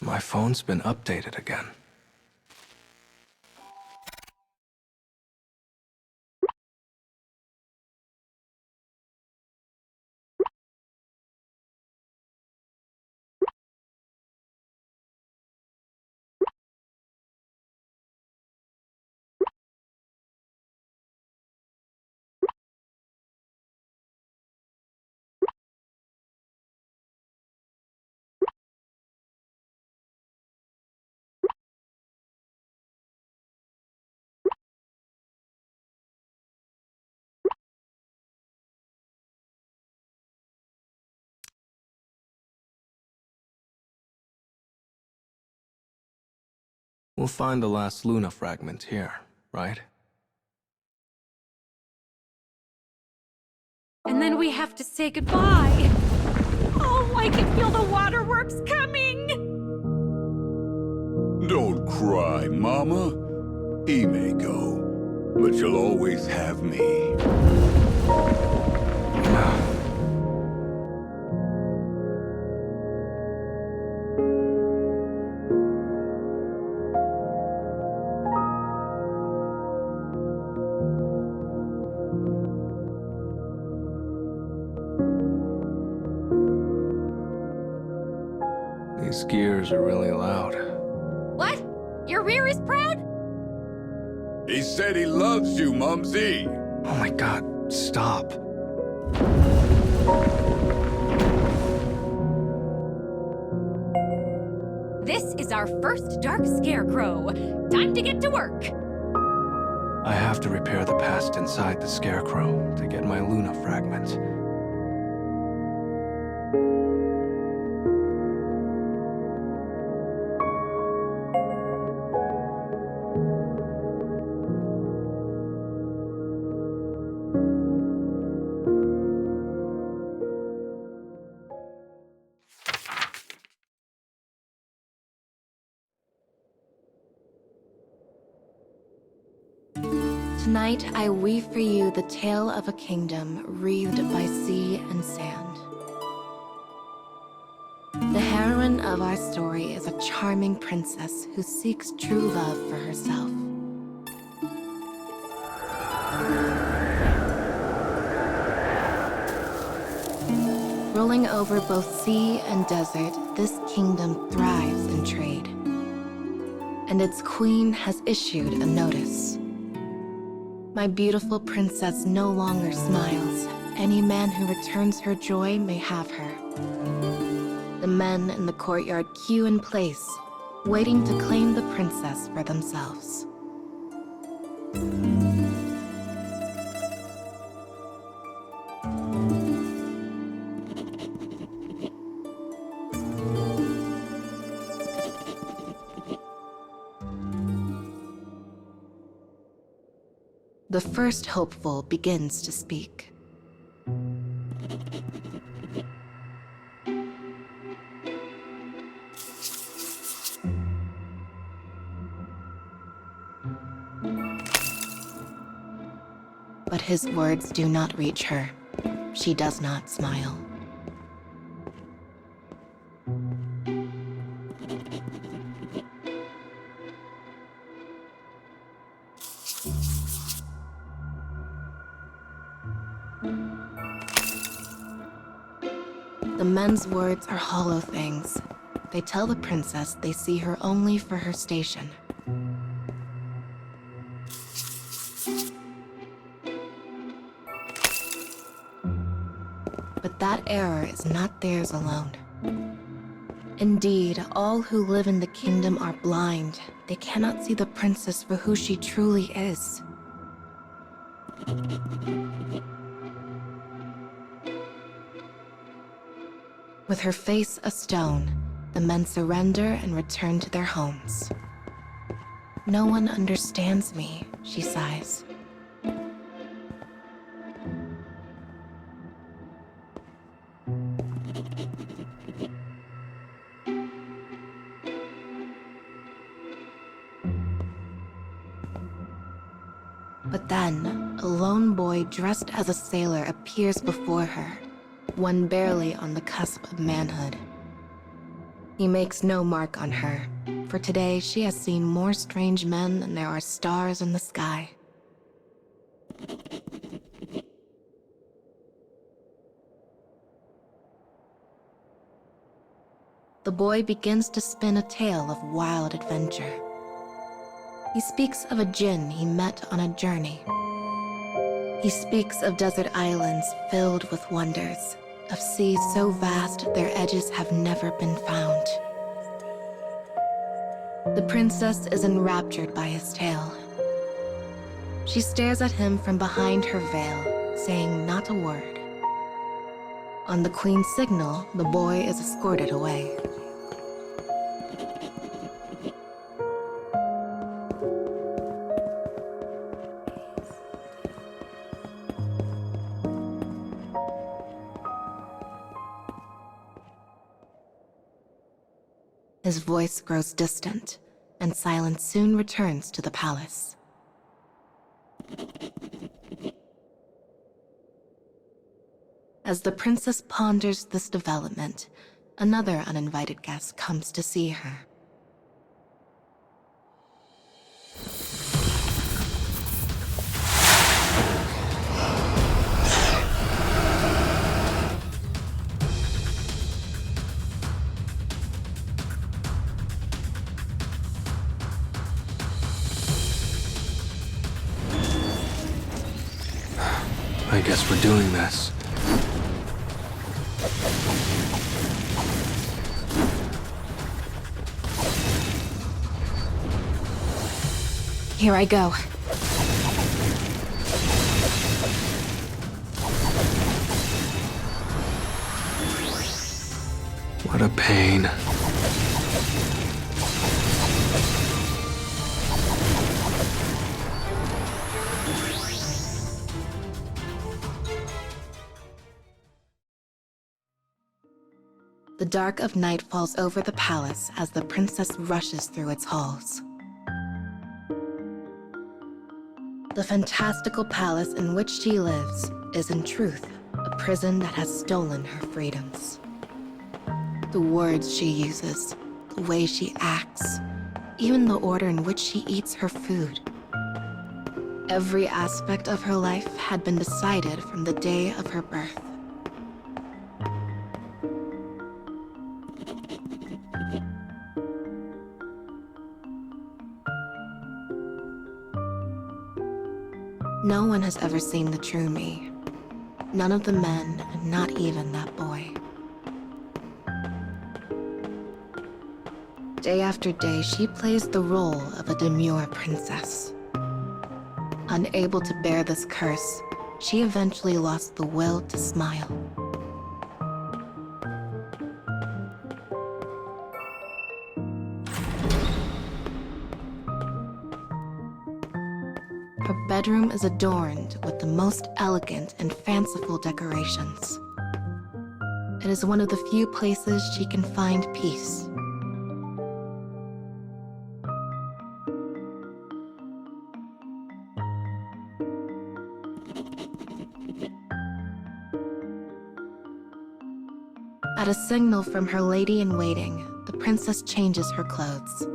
My phone's been updated again. We'll find the last Luna fragment here, right? And then we have to say goodbye. Oh, I can feel the waterworks coming! Don't cry, Mama. He may go, but you'll always have me. These gears are really loud. What? Your rear is proud? He said he loves you, Mumsy. Oh my god, stop. This is our first dark scarecrow. Time to get to work. I have to repair the past inside the Scarecrow to get my Luna fragment. Tonight, I weave for you the tale of a kingdom wreathed by sea and sand. The heroine of our story is a charming princess who seeks true love for herself. Rolling over both sea and desert, this kingdom thrives in trade. And its queen has issued a notice. My beautiful princess no longer smiles. Any man who returns her joy may have her. The men in the courtyard queue in place, waiting to claim the princess for themselves. The first hopeful begins to speak. But his words do not reach her. She does not smile. The men's words are hollow things. They tell the princess they see her only for her station. But that error is not theirs alone. Indeed, all who live in the kingdom are blind. They cannot see the princess for who she truly is. With her face a stone, the men surrender and return to their homes. No one understands me, she sighs. But then, a lone boy dressed as a sailor appears before her, one barely on the cusp of manhood. He makes no mark on her, for today she has seen more strange men than there are stars in the sky. The boy begins to spin a tale of wild adventure. He speaks of a djinn he met on a journey. He speaks of desert islands filled with wonders, of seas so vast their edges have never been found. The princess is enraptured by his tale. She stares at him from behind her veil, saying not a word. On the queen's signal, the boy is escorted away. His voice grows distant, and silence soon returns to the palace. As the princess ponders this development, another uninvited guest comes to see her. I guess we're doing this. Here I go. What a pain. The dark of night falls over the palace as the princess rushes through its halls. The fantastical palace in which she lives is in truth a prison that has stolen her freedoms. The words she uses, the way she acts, even the order in which she eats her food. Every aspect of her life had been decided from the day of her birth. No one has ever seen the true me. None of the men, and not even that boy. Day after day, she plays the role of a demure princess. Unable to bear this curse, she eventually lost the will to smile. Her bedroom is adorned with the most elegant and fanciful decorations. It is one of the few places she can find peace. At a signal from her lady-in-waiting, the princess changes her clothes.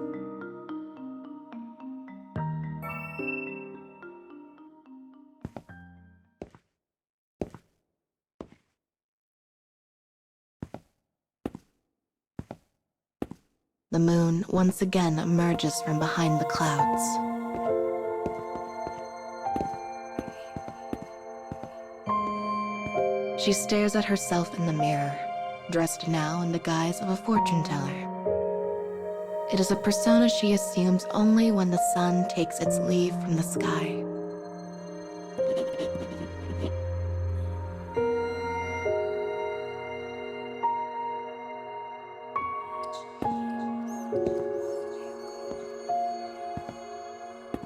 The moon once again emerges from behind the clouds. She stares at herself in the mirror, dressed now in the guise of a fortune teller. It is a persona she assumes only when the sun takes its leave from the sky.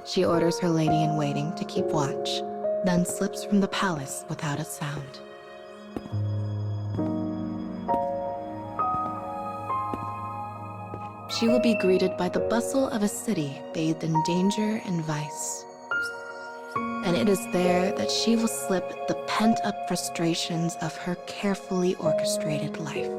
She orders her lady-in-waiting to keep watch, then slips from the palace without a sound. She will be greeted by the bustle of a city bathed in danger and vice. And it is there that she will slip the pent-up frustrations of her carefully orchestrated life.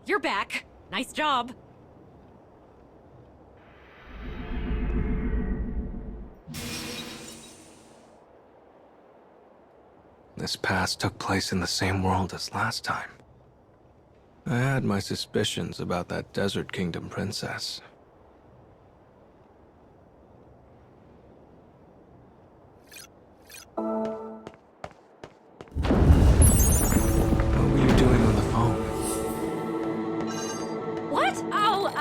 you're back. Nice job. This past took place in the same world as last time. I had my suspicions about that Desert Kingdom princess. What were you doing on the phone? What? Oh,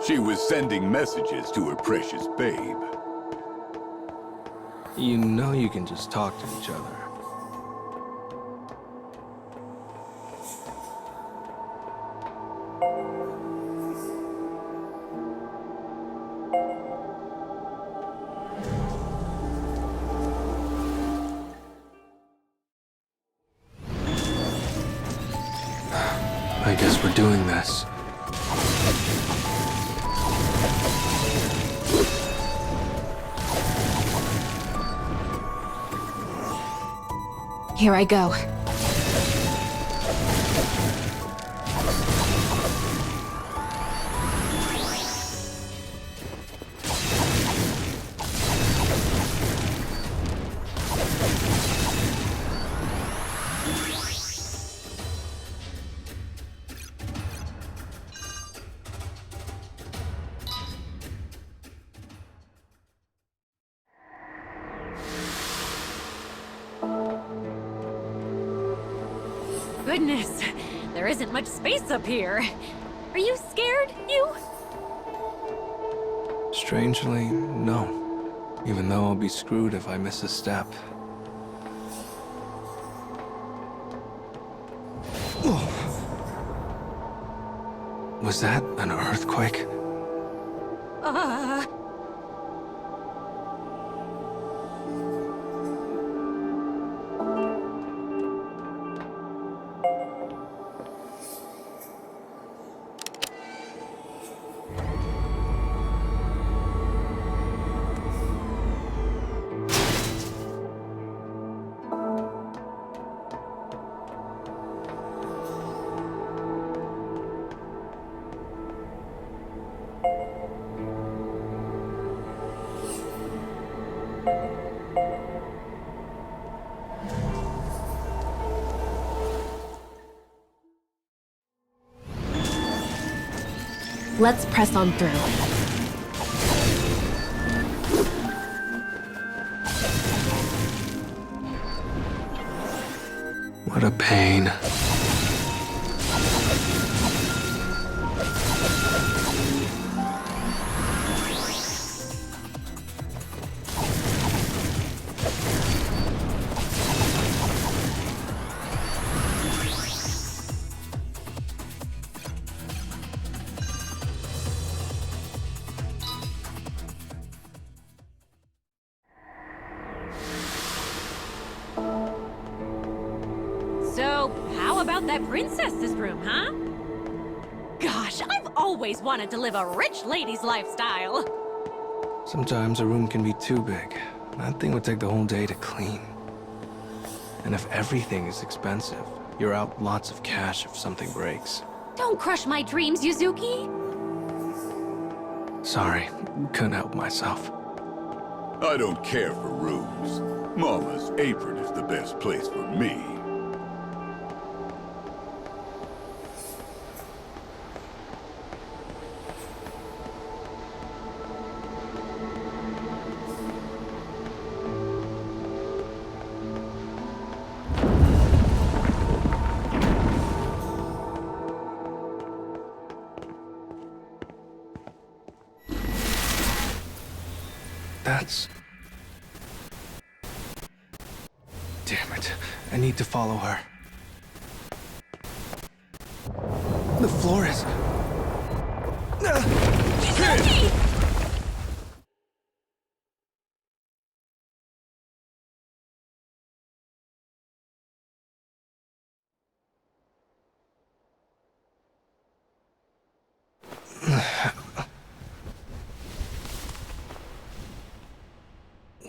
She was sending messages to her precious babe. You know you can just talk to each other. I guess we're doing this. Here I go. goodness. There isn't much space up here. Are you scared, you? Strangely, no. Even though I'll be screwed if I miss a step. Was that an earthquake? Let's press on through. What a pain. So, how about that princess's room, huh? Gosh, I've always wanted to live a rich lady's lifestyle. Sometimes a room can be too big. That thing would take the whole day to clean. And if everything is expensive, you're out lots of cash if something breaks. Don't crush my dreams, Yuzuki. Sorry, couldn't help myself. I don't care for rooms. Mama's apron is the best place for me. That's... Damn it. I need to follow her. The floor is... Yuzuki!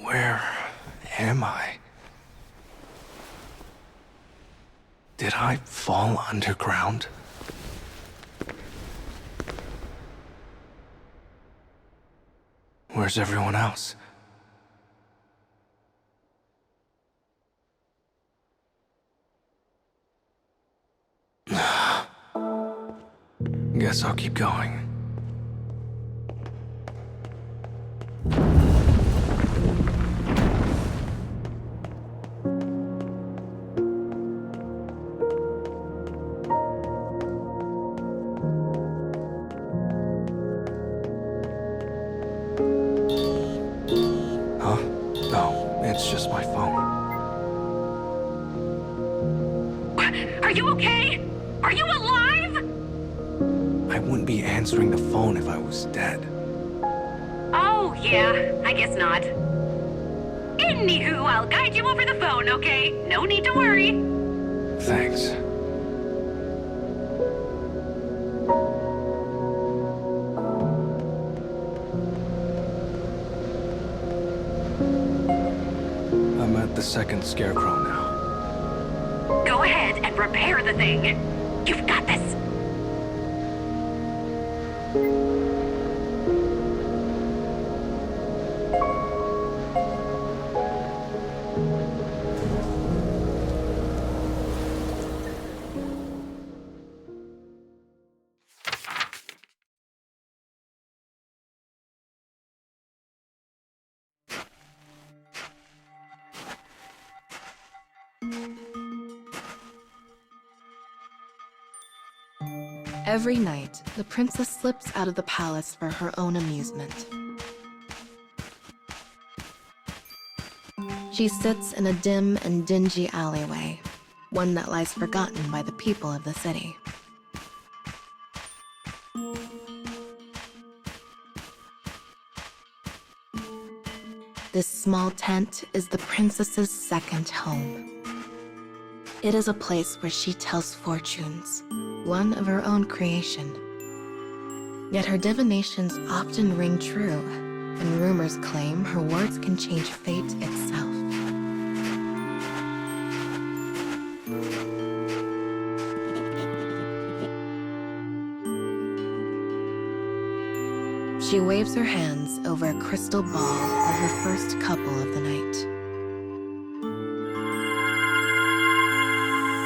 Where am I? Did I fall underground? Where's everyone else? Guess I'll keep going. Huh? No, it's just my phone. Are you okay? Are you alive? I wouldn't be answering the phone if I was dead. Oh, yeah, I guess not. Anywho, I'll guide you over the phone, okay? No need to worry. Thanks. I'm at the second scarecrow now. Go ahead and repair the thing. You've got this. Every night, the princess slips out of the palace for her own amusement. She sits in a dim and dingy alleyway, one that lies forgotten by the people of the city. This small tent is the princess's second home. It is a place where she tells fortunes, one of her own creation. Yet her divinations often ring true, and rumors claim her words can change fate itself. She waves her hands over a crystal ball for her first couple of the night.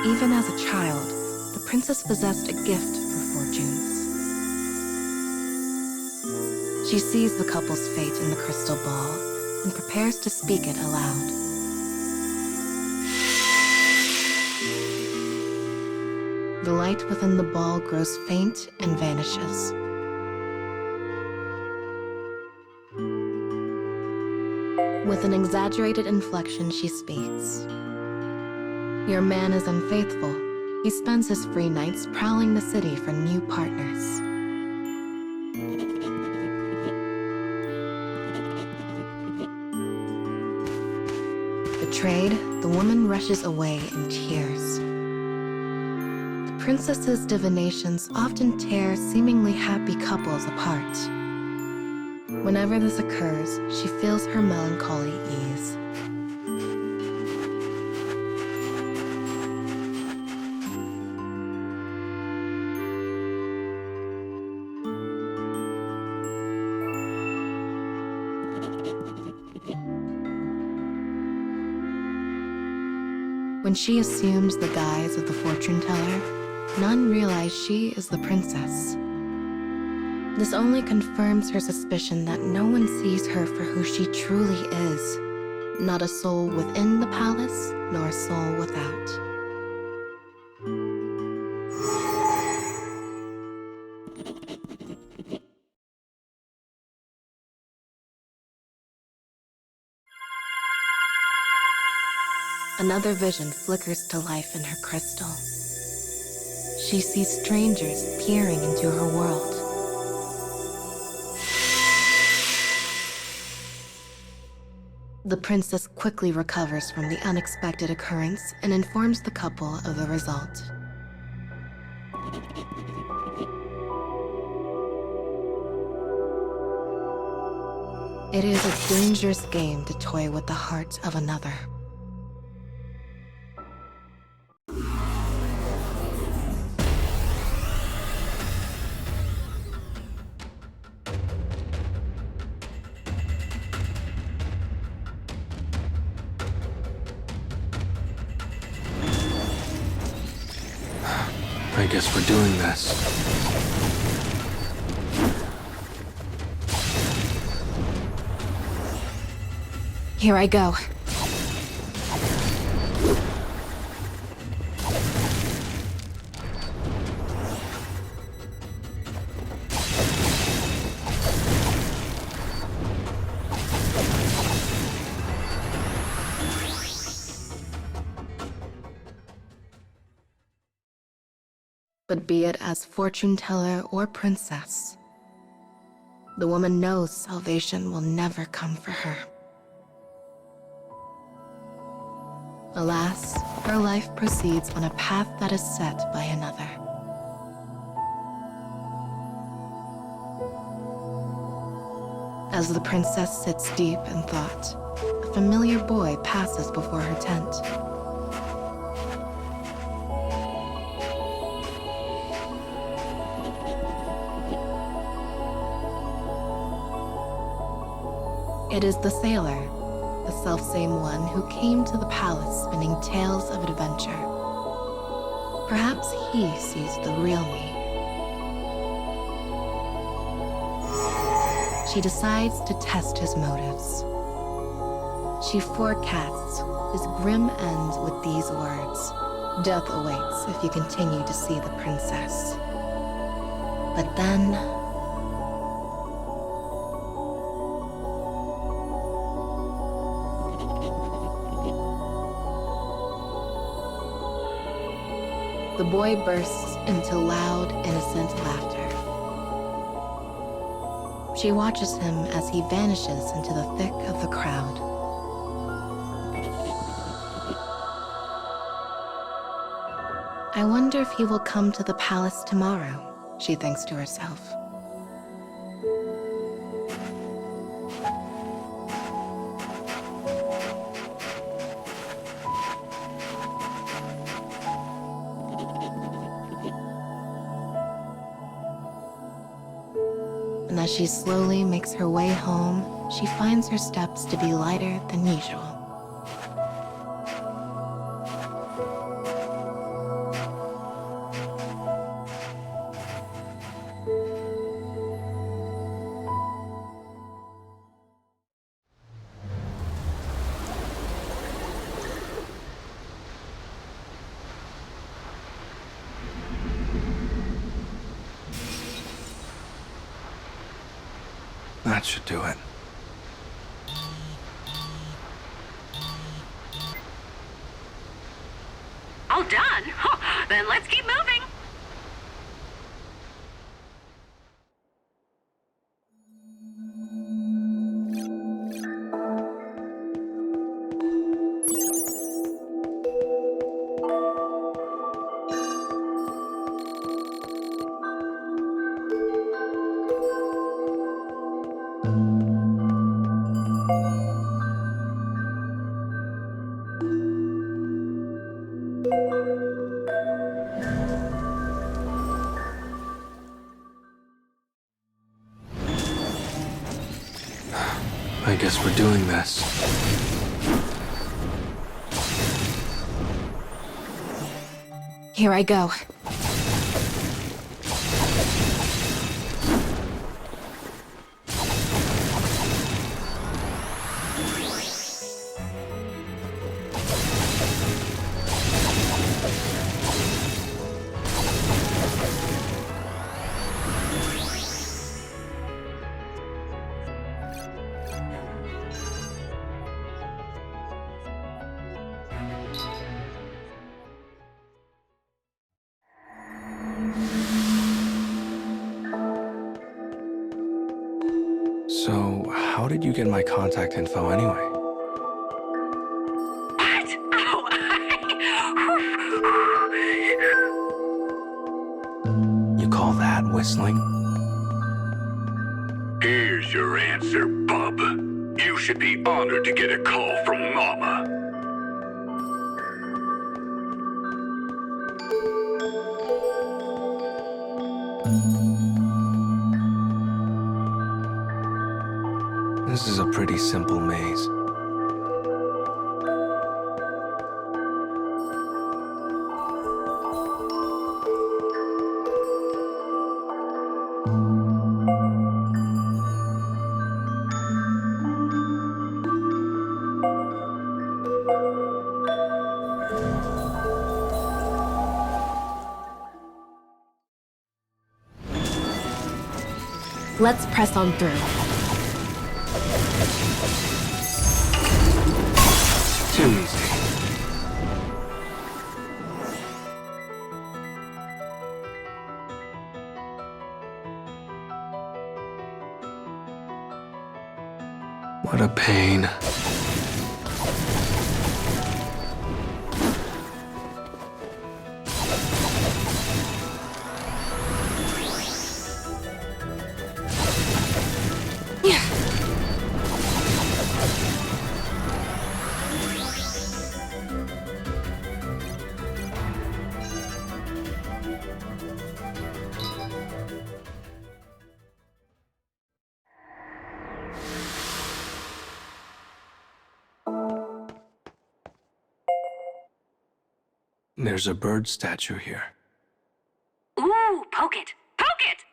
Even as a child, the princess possessed a gift for fortunes. She sees the couple's fate in the crystal ball and prepares to speak it aloud. The light within the ball grows faint and vanishes. With an exaggerated inflection, she speaks. Your man is unfaithful. He spends his free nights prowling the city for new partners. Betrayed, the woman rushes away in tears. The princess's divinations often tear seemingly happy couples apart. Whenever this occurs, she feels her melancholy ease. When she assumes the guise of the fortune teller, none realize she is the princess. This only confirms her suspicion that no one sees her for who she truly is. Not a soul within the palace, nor a soul without. Another vision flickers to life in her crystal. She sees strangers peering into her world. The princess quickly recovers from the unexpected occurrence and informs the couple of the result. It is a dangerous game to toy with the heart of another. I guess we're doing this. Here I go. But be it as fortune teller or princess, the woman knows salvation will never come for her. Alas, her life proceeds on a path that is set by another. As the princess sits deep in thought, a familiar boy passes before her tent. It is the sailor, the selfsame one who came to the palace spinning tales of adventure. Perhaps he sees the real me. She decides to test his motives. She forecasts his grim end with these words: "Death awaits if you continue to see the princess." But then, the boy bursts into loud, innocent laughter. She watches him as he vanishes into the thick of the crowd. I wonder if he will come to the palace tomorrow, she thinks to herself. And as she slowly makes her way home, she finds her steps to be lighter than usual. That should do it. All done? Then let's keep moving. I guess we're doing this. Here I go. So, how did you get my contact info anyway? What? Oh, You call that whistling? Here's your answer, bub. You should be honored to get a call from Mama. This is a pretty simple maze. Let's press on through. Too easy. What a pain. There's a bird statue here. Ooh, poke it! Poke it!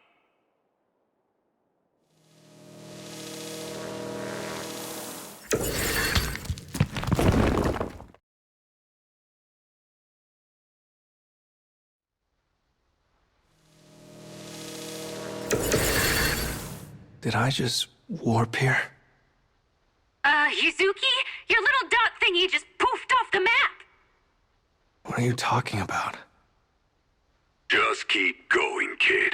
Did I just warp here? Yuzuki? Your little dot thingy just poofed off the map! What are you talking about? Just keep going, kid.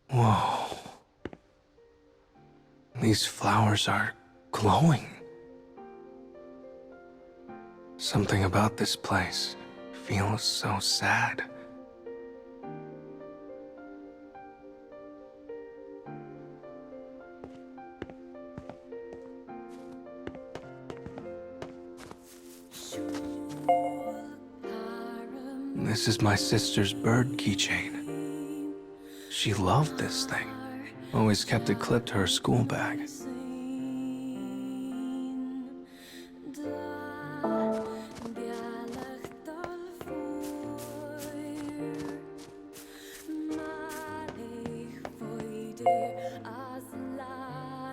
Whoa. These flowers are glowing. Something about this place feels so sad. This is my sister's bird keychain. She loved this thing. Always kept it clipped to her school bag.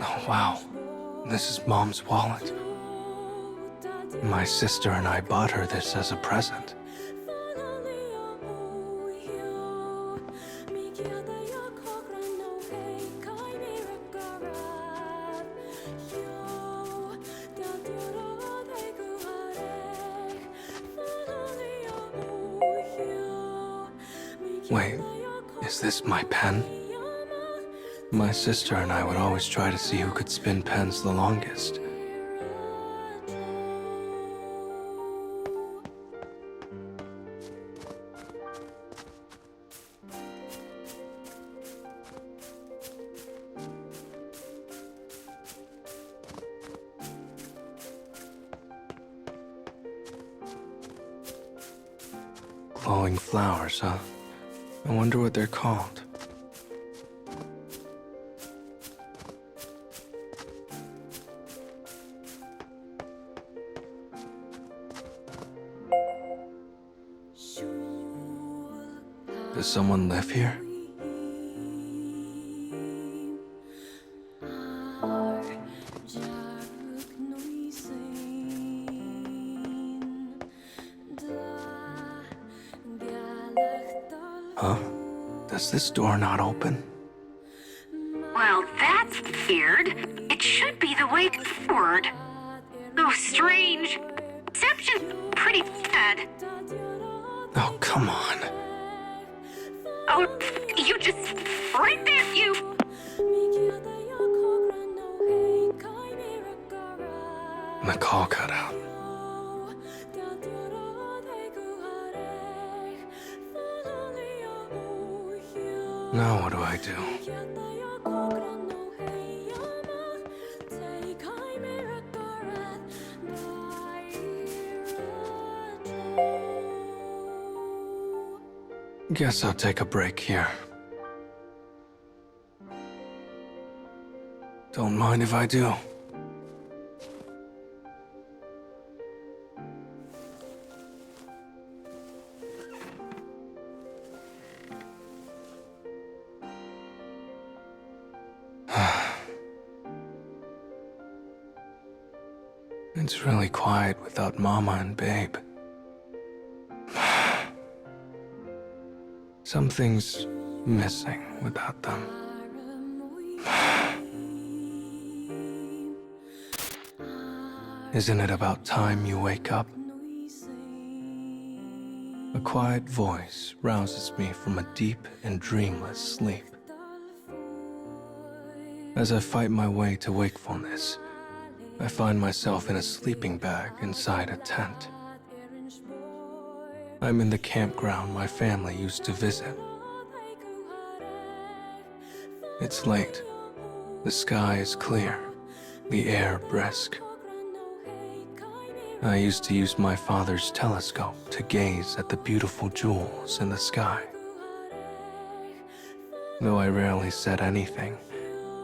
Oh, wow. This is Mom's wallet. My sister and I bought her this as a present. Wait, is this my pen? My sister and I would always try to see who could spin pens the longest. Glowing flowers, huh? I wonder what they're called. Does someone live here? Huh? Does this door not open? Well, that's weird. It should be the way forward. Oh, strange. Reception's pretty bad. Oh, come on. Oh, you just... right there, you... The call cut out. Now what do I do? Guess I'll take a break here. Don't mind if I do. It's really quiet without Mama and Babe. Something's missing without them. Isn't it about time you wake up? A quiet voice rouses me from a deep and dreamless sleep. As I fight my way to wakefulness, I find myself in a sleeping bag inside a tent. I'm in the campground my family used to visit. It's late. The sky is clear, the air brisk. I used to use my father's telescope to gaze at the beautiful jewels in the sky. Though I rarely said anything,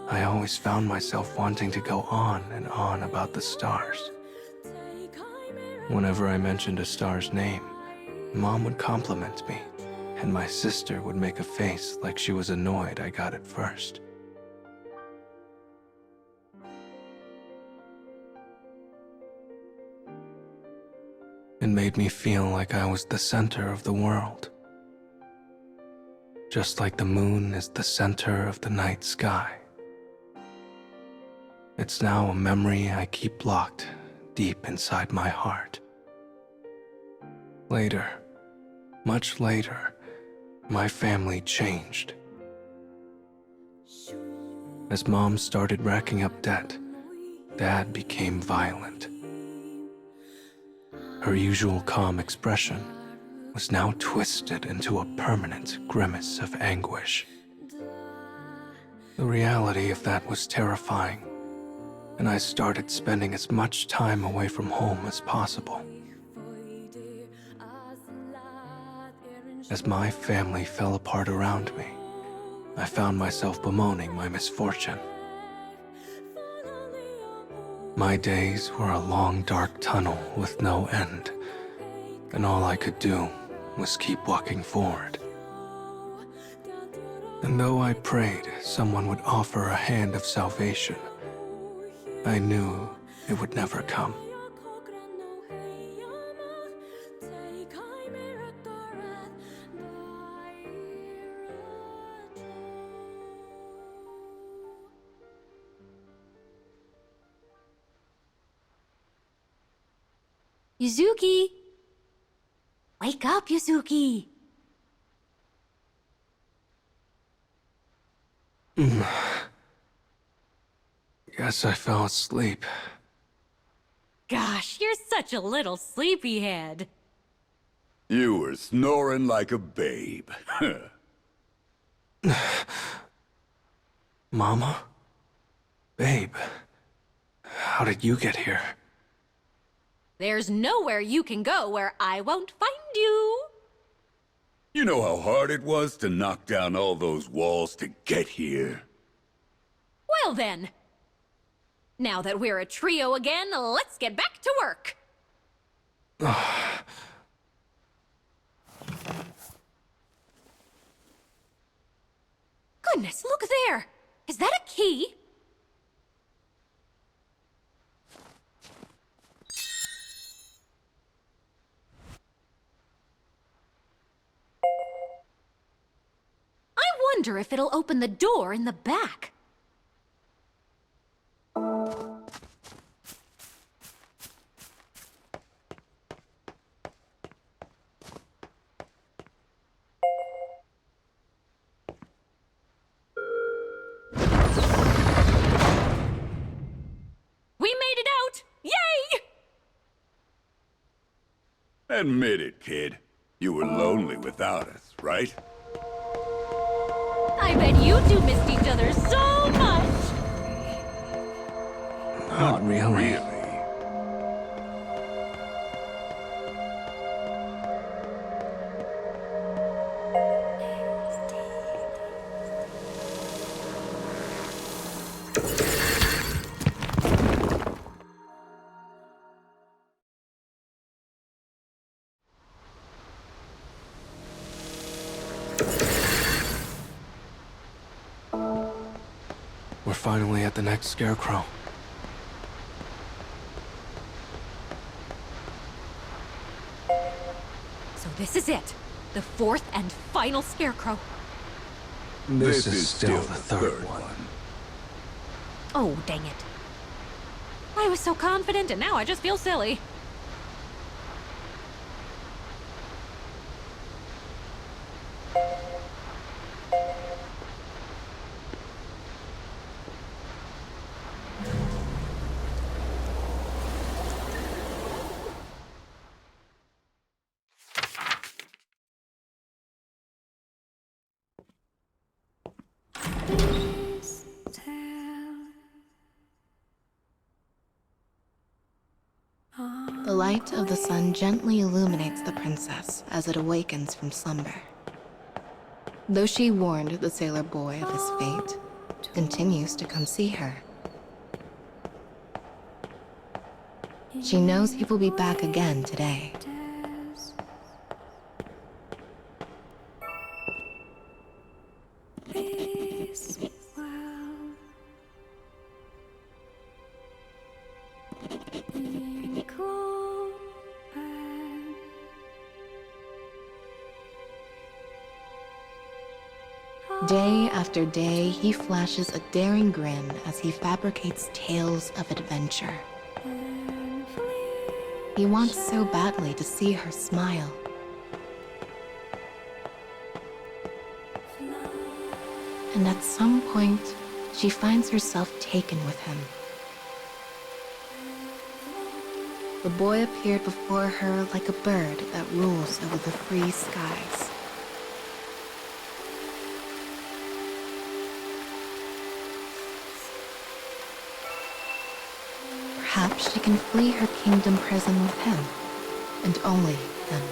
I always found myself wanting to go on and on about the stars. Whenever I mentioned a star's name, Mom would compliment me, and my sister would make a face like she was annoyed I got it first. It made me feel like I was the center of the world. Just like the moon is the center of the night sky. It's now a memory I keep locked deep inside my heart. Later, much later, my family changed. As Mom started racking up debt, Dad became violent. Her usual calm expression was now twisted into a permanent grimace of anguish. The reality of that was terrifying, and I started spending as much time away from home as possible. As my family fell apart around me, I found myself bemoaning my misfortune. My days were a long dark tunnel with no end, and all I could do was keep walking forward. And though I prayed someone would offer a hand of salvation, I knew it would never come. Yuzuki! Wake up, Yuzuki! Guess I fell asleep. Gosh, you're such a little sleepyhead. You were snoring like a babe. Mama? Babe? How did you get here? There's nowhere you can go where I won't find you. You know how hard it was to knock down all those walls to get here? Well then. Now that we're a trio again, let's get back to work. Goodness, look there! Is that a key? I wonder if it'll open the door in the back. We made it out! Yay! Admit it, kid. You were lonely without us, right? I bet you two missed each other so much! Not really. We're finally at the next scarecrow. This is it. The fourth and final scarecrow. This is still the third one. Oh, dang it. I was so confident, and now I just feel silly. The light of the sun gently illuminates the princess as it awakens from slumber. Though she warned the sailor boy of his fate, continues to come see her. She knows he will be back again today. Day after day, he flashes a daring grin as he fabricates tales of adventure. He wants so badly to see her smile. And at some point, she finds herself taken with him. The boy appeared before her like a bird that rules over the free skies. Perhaps she can flee her kingdom prison with him, and only him.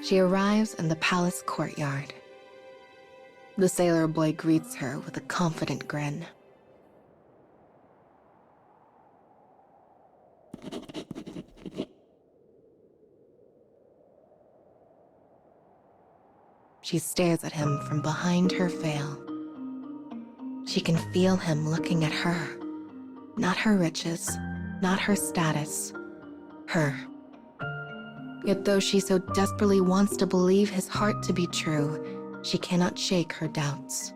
She arrives in the palace courtyard. The sailor boy greets her with a confident grin. She stares at him from behind her veil. She can feel him looking at her. Not her riches, not her status, her. Yet though she so desperately wants to believe his heart to be true, she cannot shake her doubts.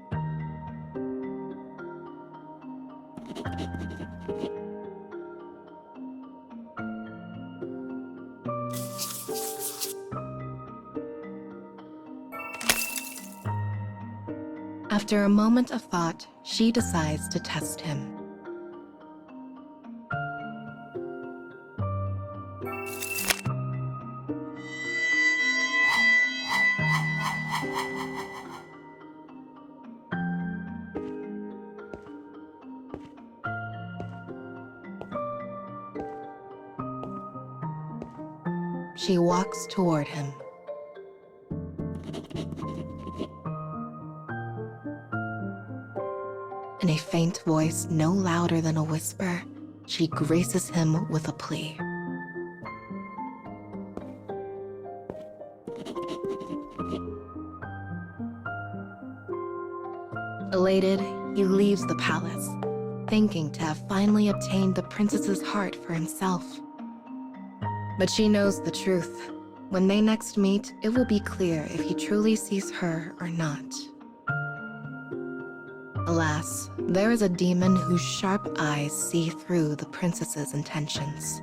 After a moment of thought, she decides to test him. She walks toward him. In a faint voice no louder than a whisper, she graces him with a plea. Elated, he leaves the palace, thinking to have finally obtained the princess's heart for himself. But she knows the truth. When they next meet, it will be clear if he truly sees her or not. Alas, there is a demon whose sharp eyes see through the princess's intentions.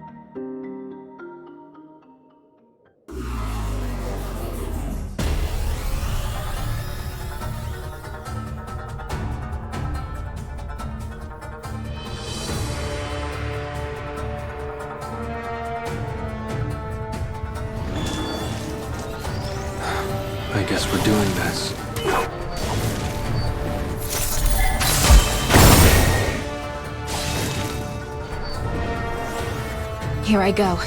I guess we're doing this. Here I go.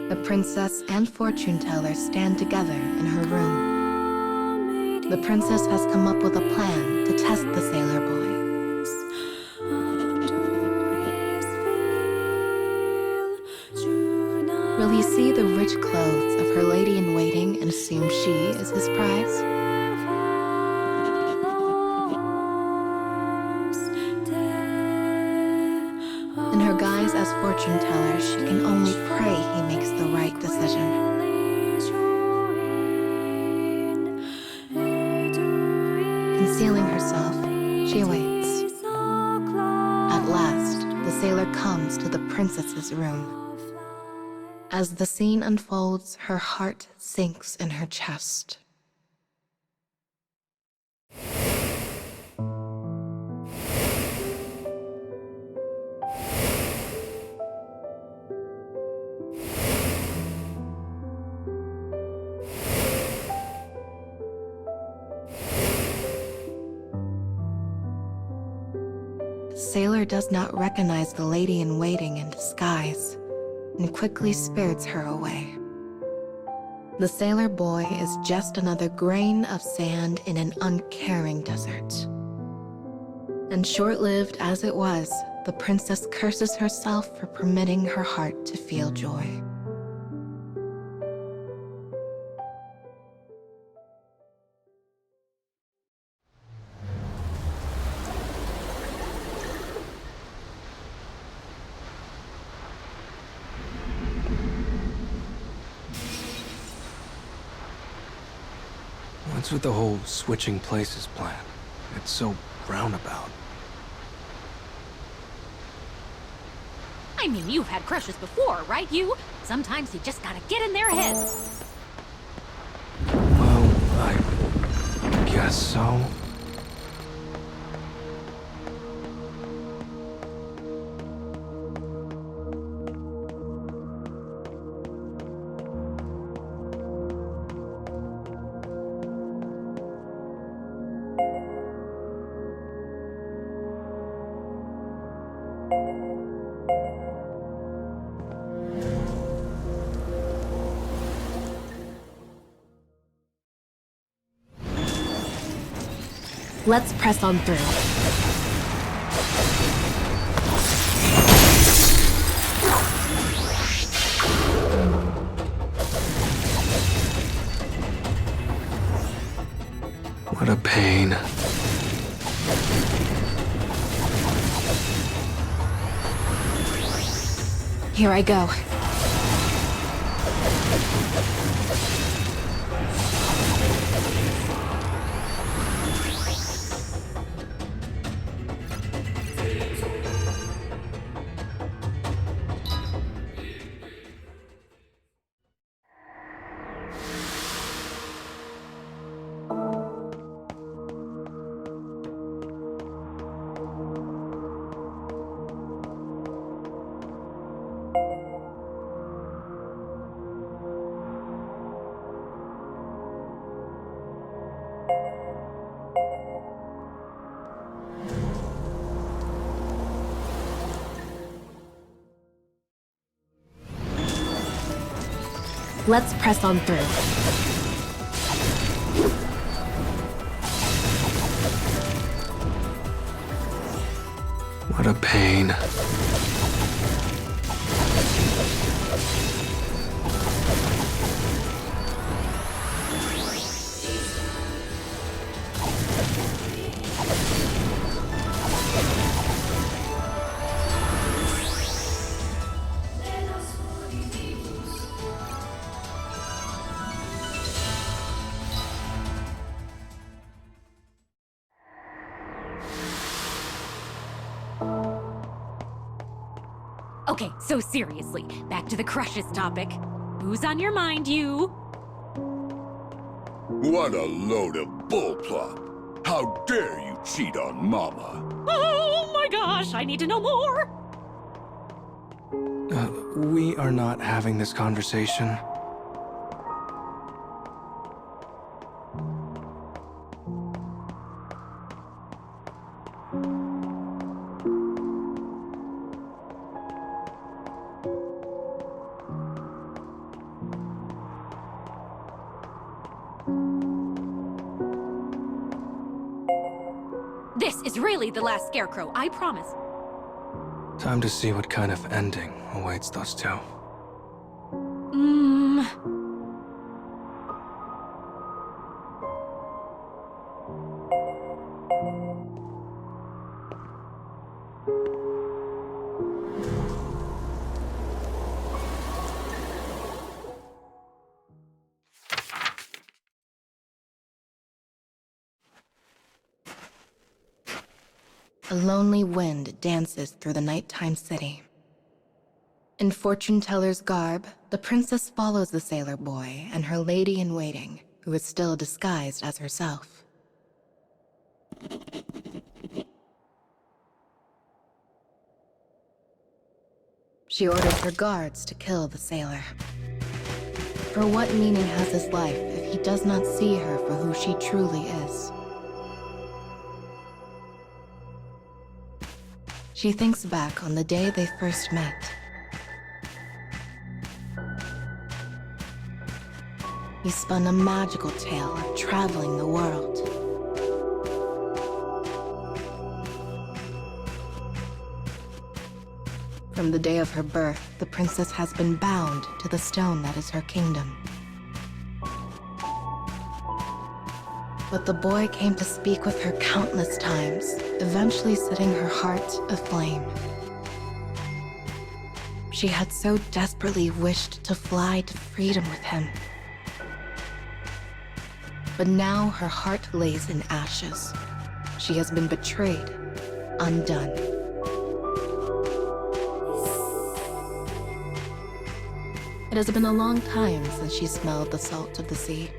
The princess and fortune teller stand together in her room. The princess has come up with a plan to test the sailor boy. Will he see the rich clothes of her lady-in-waiting and assume she is his prize? In her guise as fortune teller, she can only pray he makes the right decision. Concealing herself, she waits. At last, the sailor comes to the princess's room. As the scene unfolds, her heart sinks in her chest. The sailor does not recognize the lady-in-waiting in disguise, and quickly spirits her away. The sailor boy is just another grain of sand in an uncaring desert. And short-lived as it was, the princess curses herself for permitting her heart to feel joy. What's with the whole switching places plan? It's so roundabout. I mean, you've had crushes before, right, you? Sometimes you just gotta get in their heads. Well, I guess so. Let's press on through. What a pain. Here I go. Let's press on through. What a pain. Okay, so seriously, back to the crushes topic. Who's on your mind, you? What a load of bullplop! How dare you cheat on Mama! Oh my gosh, I need to know more! We are not having this conversation. This is really the last scarecrow, I promise. Time to see what kind of ending awaits those two. A lonely wind dances through the nighttime city. In fortune teller's garb, the princess follows the sailor boy and her lady-in-waiting, who is still disguised as herself. She orders her guards to kill the sailor. For what meaning has his life if he does not see her for who she truly is? She thinks back on the day they first met. He spun a magical tale of traveling the world. From the day of her birth, the princess has been bound to the stone that is her kingdom. But the boy came to speak with her countless times, eventually setting her heart aflame. She had so desperately wished to fly to freedom with him. But now her heart lays in ashes. She has been betrayed, undone. It has been a long time since she smelled the salt of the sea.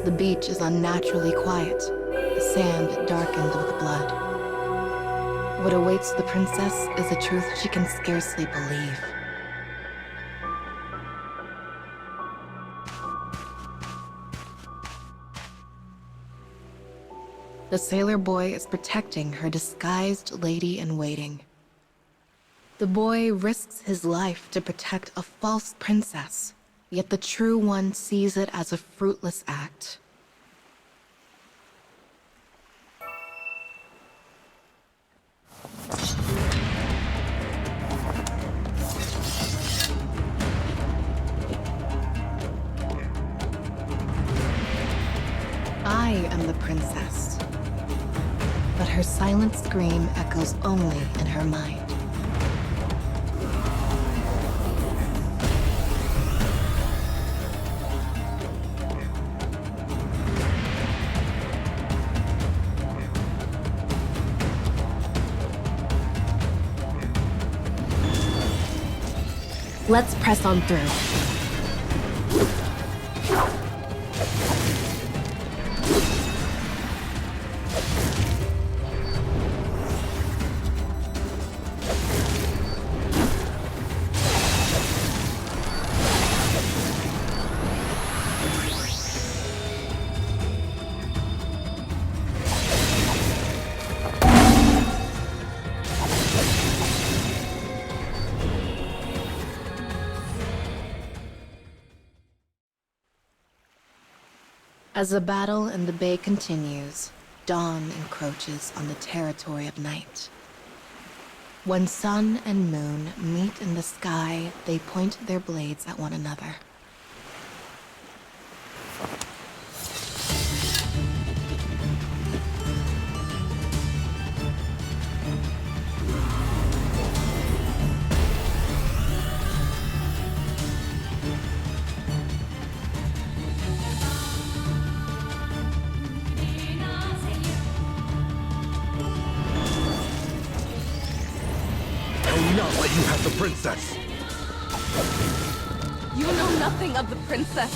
The beach is unnaturally quiet, the sand darkened with blood. What awaits the princess is a truth she can scarcely believe. The sailor boy is protecting her disguised lady-in-waiting. The boy risks his life to protect a false princess, yet the true one sees it as a fruitless act. I am the princess, but her silent scream echoes only in her mind. Let's press on through. As the battle in the bay continues, dawn encroaches on the territory of night. When sun and moon meet in the sky, they point their blades at one another. Not let you have the princess! You know nothing of the princess.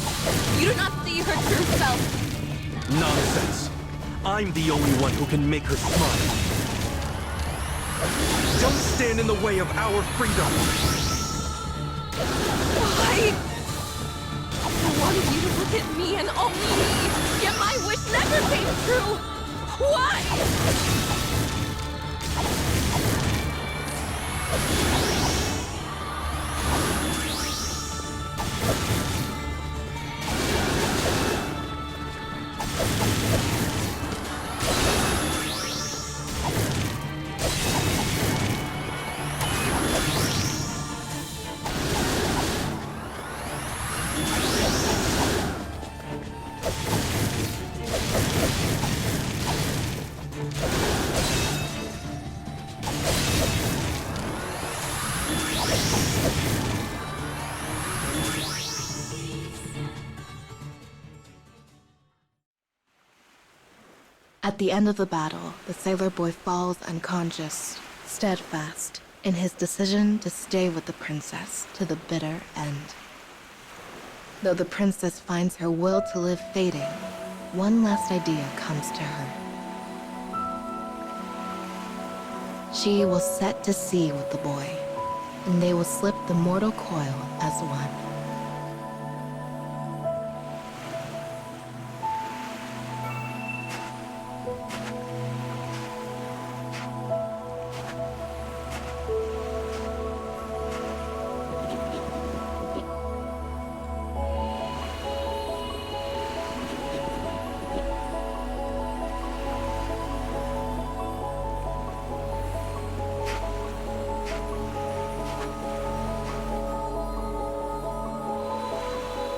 You do not see her true self. Nonsense! I'm the only one who can make her smile. Don't stand in the way of our freedom! Why? I wanted you to look at me and only me, yet my wish never came true. Why? At the end of the battle, the sailor boy falls unconscious, steadfast in his decision to stay with the princess to the bitter end. Though the princess finds her will to live fading, one last idea comes to her. She will set to sea with the boy, and they will slip the mortal coil as one.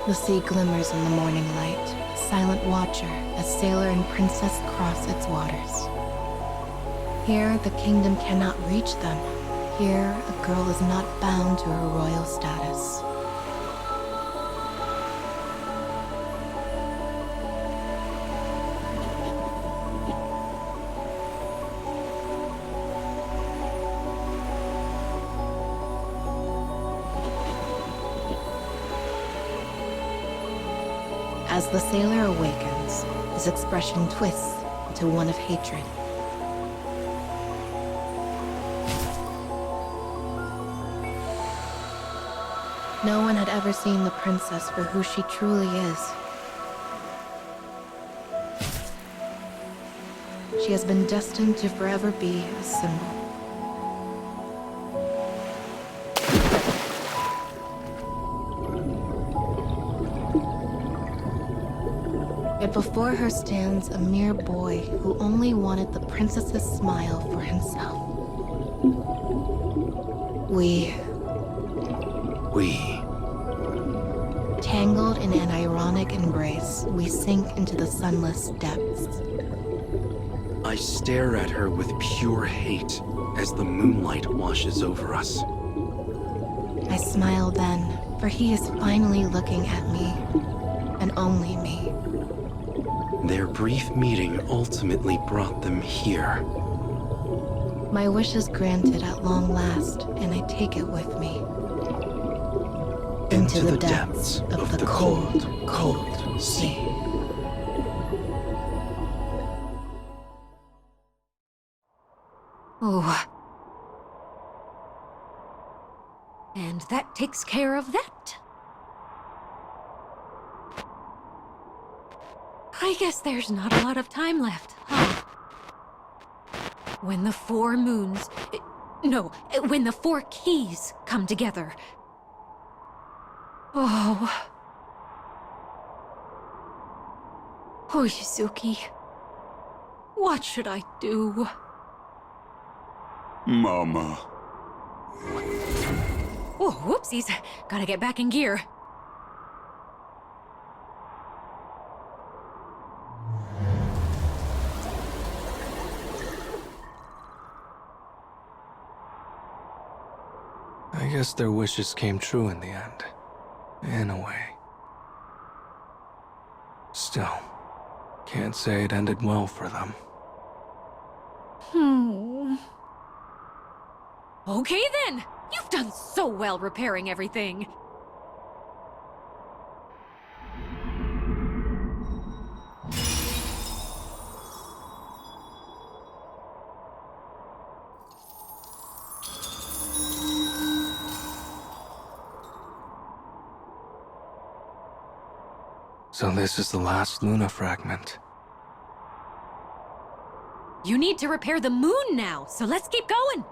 The sea glimmers in the morning light, silent watcher as sailor and princess cross its waters. Here, the kingdom cannot reach them. Here, a girl is not bound to her royal status. As the sailor awakens, his expression twists into one of hatred. No one had ever seen the princess for who she truly is. She has been destined to forever be a symbol. Yet before her stands a mere boy who only wanted the princess's smile for himself. We, tangled in an ironic embrace, we sink into the sunless depths. I stare at her with pure hate as the moonlight washes over us. I smile then, for he is finally looking at me, and only me. Their brief meeting ultimately brought them here. My wish is granted at long last, and I take it with me. Into the depths of the cold, cold sea. Oh. And that takes care of that. I guess there's not a lot of time left, huh? When the four moons... when the four keys come together. Oh, Yuzuki. What should I do? Mama. Oh, whoopsies. Gotta get back in gear. I guess their wishes came true in the end. In a way. Still, can't say it ended well for them. Okay then! You've done so well repairing everything. So this is the last Luna fragment. You need to repair the moon now, so let's keep going!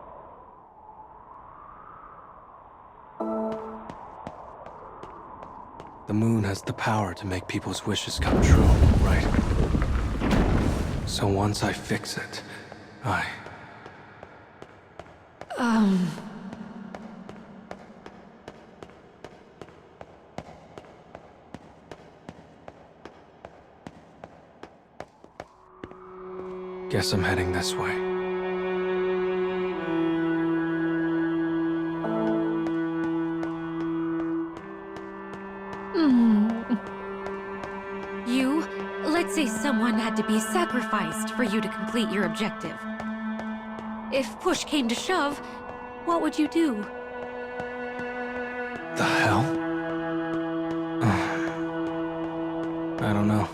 The moon has the power to make people's wishes come true, right? So once I fix it, guess I'm heading this way. Let's say someone had to be sacrificed for you to complete your objective. If push came to shove, what would you do? The hell? I don't know.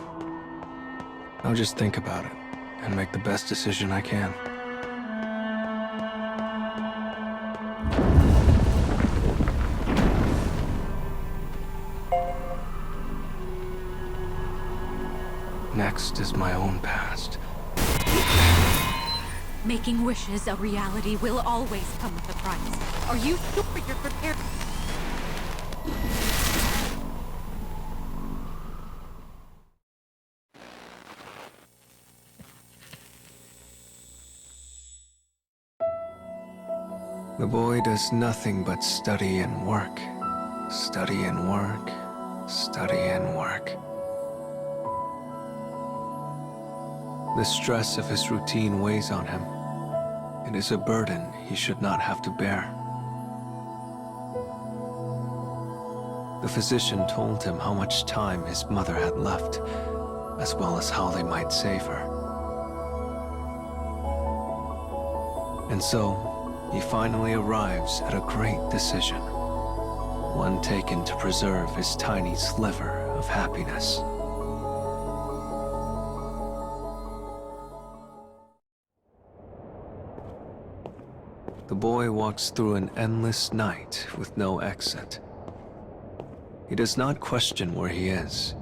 I'll just think about it and make the best decision I can. Next is my own past. Making wishes a reality will always come with a price. Are you sure you're prepared? The boy does nothing but study and work. Study and work. Study and work. The stress of his routine weighs on him. It is a burden he should not have to bear. The physician told him how much time his mother had left, as well as how they might save her. And so, he finally arrives at a great decision. One taken to preserve his tiny sliver of happiness. The boy walks through an endless night with no exit. He does not question where he is.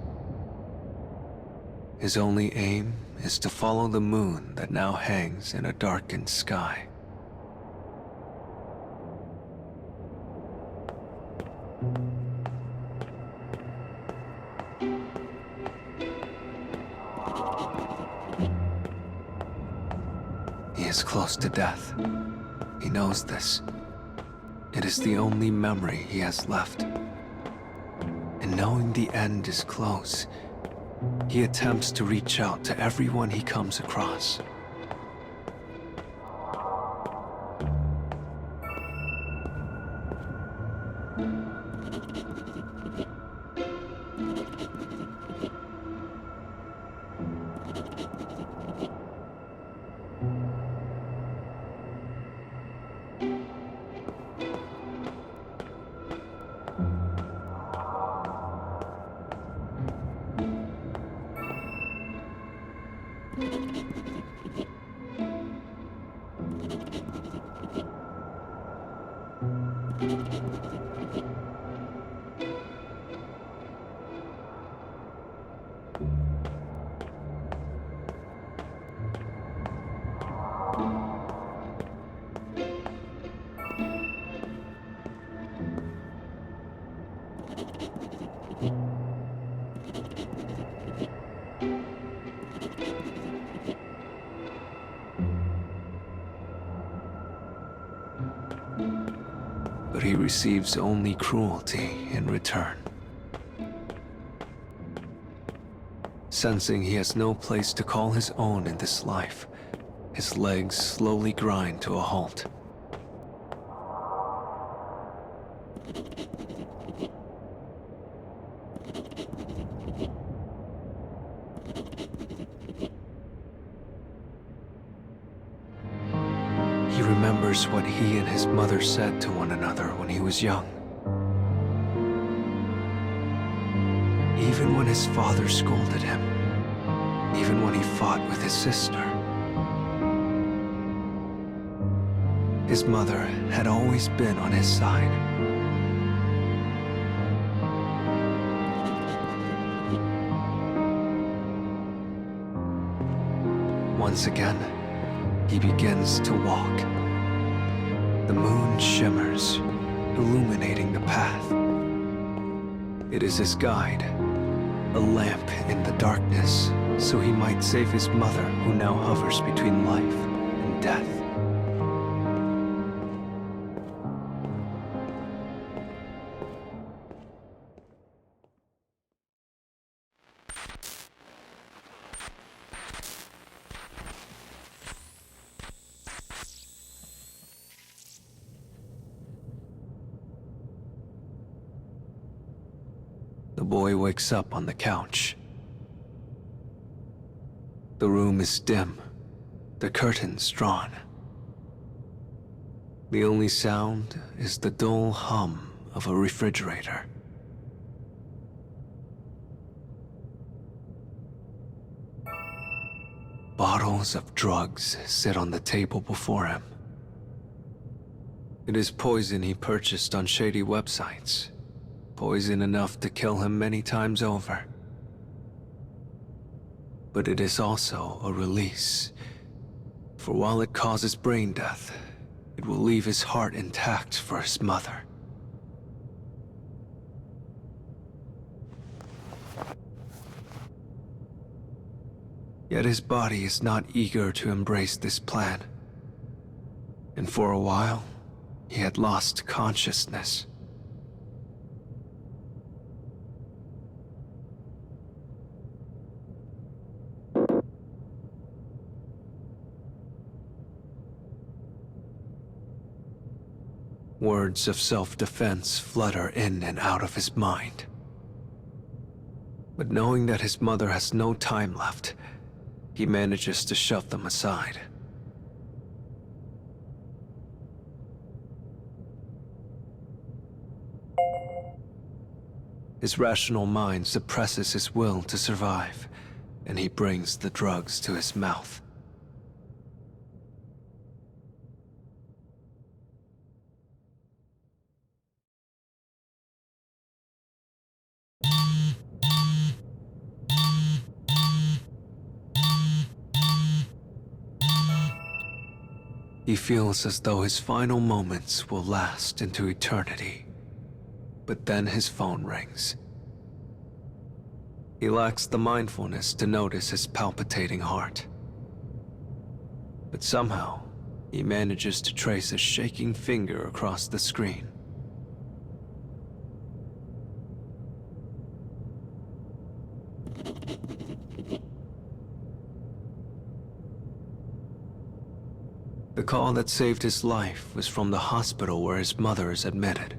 His only aim is to follow the moon that now hangs in a darkened sky. He is close to death. He knows this. It is the only memory he has left. And knowing the end is close, he attempts to reach out to everyone he comes across. But he receives only cruelty in return. Sensing he has no place to call his own in this life, his legs slowly grind to a halt. He remembers what he and his mother said to one another when he was young. Even when his father scolded him, even when he fought with his sister, his mother had always been on his side. Once again, he begins to walk. The moon shimmers, illuminating the path. It is his guide, a lamp in the darkness, so he might save his mother who now hovers between life and death. The boy wakes up on the couch. The room is dim, the curtains drawn. The only sound is the dull hum of a refrigerator. Bottles of drugs sit on the table before him. It is poison he purchased on shady websites. Poison enough to kill him many times over. But it is also a release. For while it causes brain death, it will leave his heart intact for his mother. Yet his body is not eager to embrace this plan. And for a while, he had lost consciousness. Words of self-defense flutter in and out of his mind. But knowing that his mother has no time left, he manages to shove them aside. His rational mind suppresses his will to survive, and he brings the drugs to his mouth. He feels as though his final moments will last into eternity. But then his phone rings. He lacks the mindfulness to notice his palpitating heart. But somehow, he manages to trace a shaking finger across the screen. The call that saved his life was from the hospital where his mother is admitted.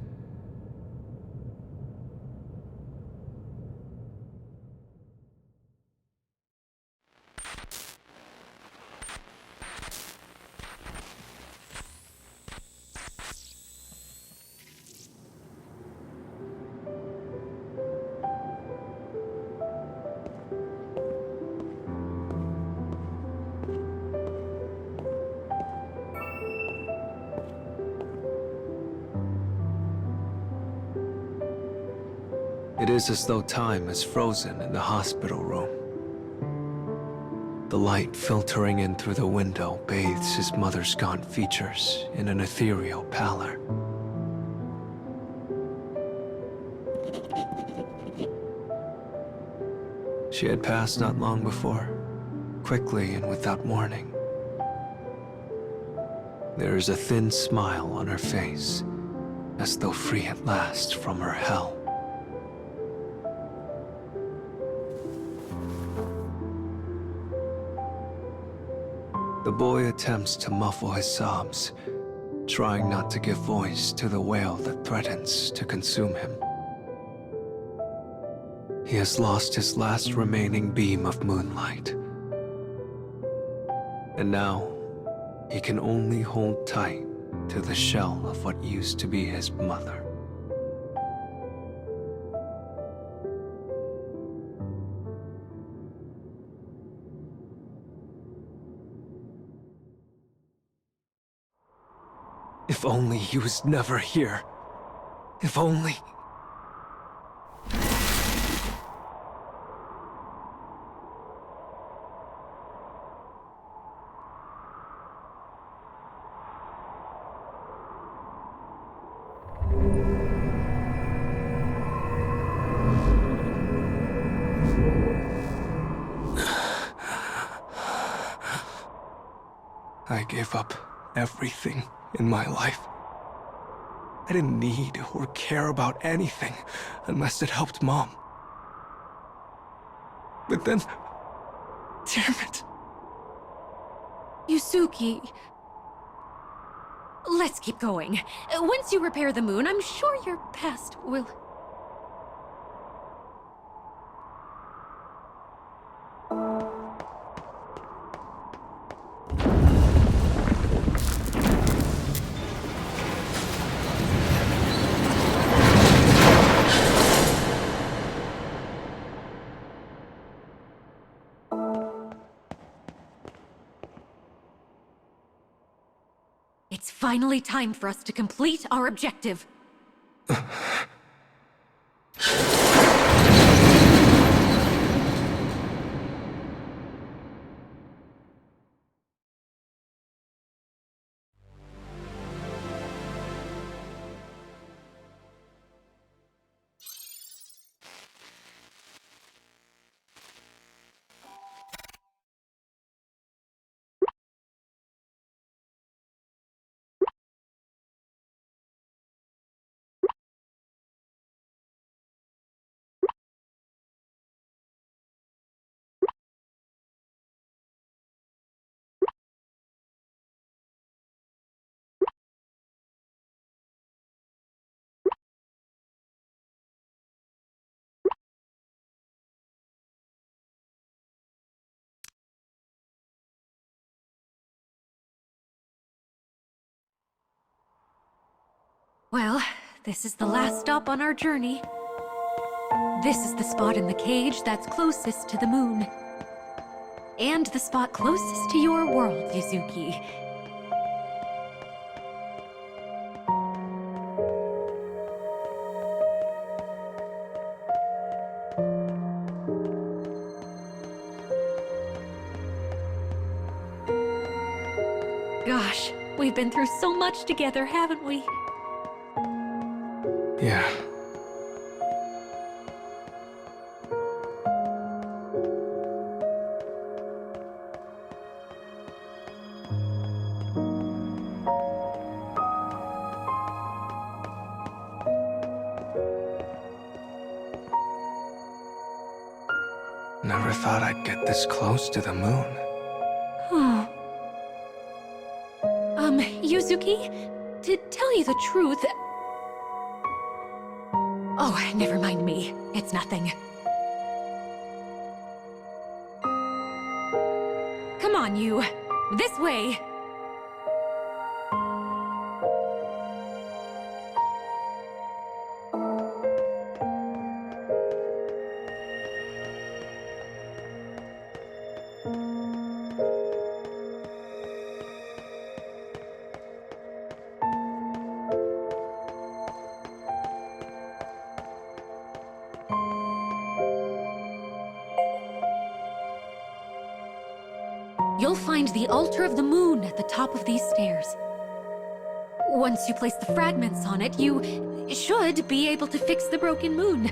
It is as though time is frozen in the hospital room. The light filtering in through the window bathes his mother's gaunt features in an ethereal pallor. She had passed not long before, quickly and without warning. There is a thin smile on her face, as though free at last from her hell. The boy attempts to muffle his sobs, trying not to give voice to the wail that threatens to consume him. He has lost his last remaining beam of moonlight. And now, he can only hold tight to the shell of what used to be his mother. If only he was never here. If only... I gave up everything in my life. I didn't need or care about anything unless it helped Mom. But then... damn it! Yuzuki... Let's keep going. Once you repair the moon, I'm sure your past will... It's finally time for us to complete our objective. Well, this is the last stop on our journey. This is the spot in the cage that's closest to the moon. And the spot closest to your world, Yuzuki. Gosh, we've been through so much together, haven't we? Yeah. Never thought I'd get this close to the moon. Oh. Yuzuki, to tell you the truth... Oh, never mind me. It's nothing. Come on, you. This way. You'll find the altar of the moon at the top of these stairs. Once you place the fragments on it, you should be able to fix the broken moon.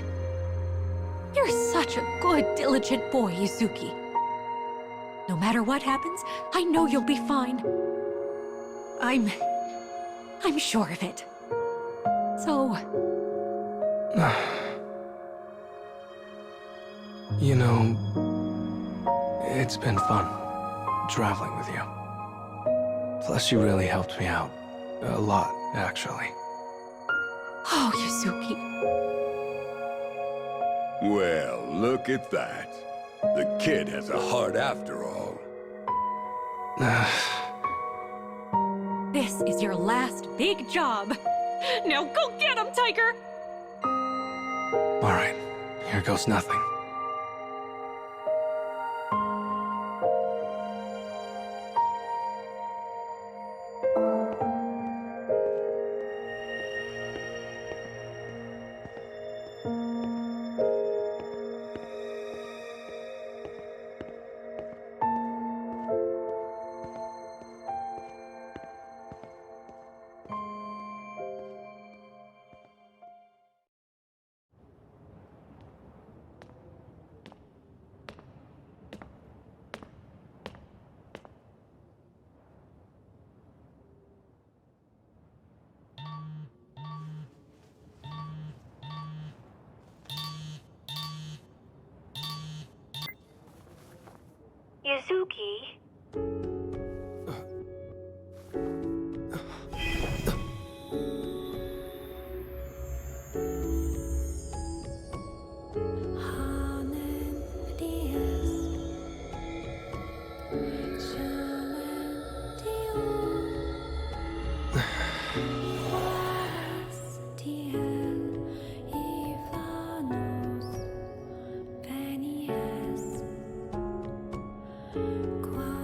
You're such a good, diligent boy, Yuzuki. No matter what happens, I know you'll be fine. I'm sure of it. So... You know, it's been fun traveling with you. Plus, you really helped me out. A lot, actually. Oh, Yuzuki. Well, look at that. The kid has a heart after all. This is your last big job. Now go get him, Tiger! All right, here goes nothing. Yuzuki? Qua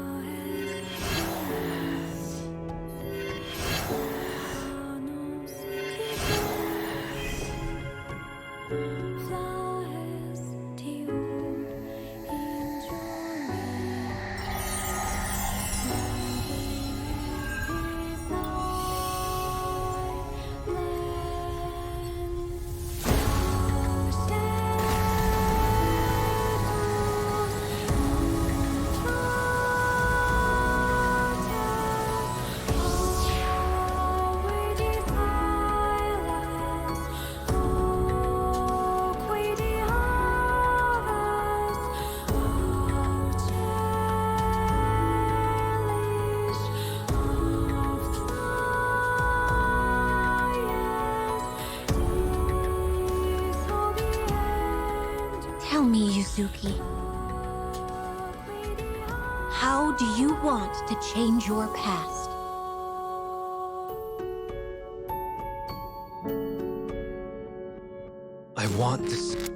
me, Yuzuki. How do you want to change your past? I want to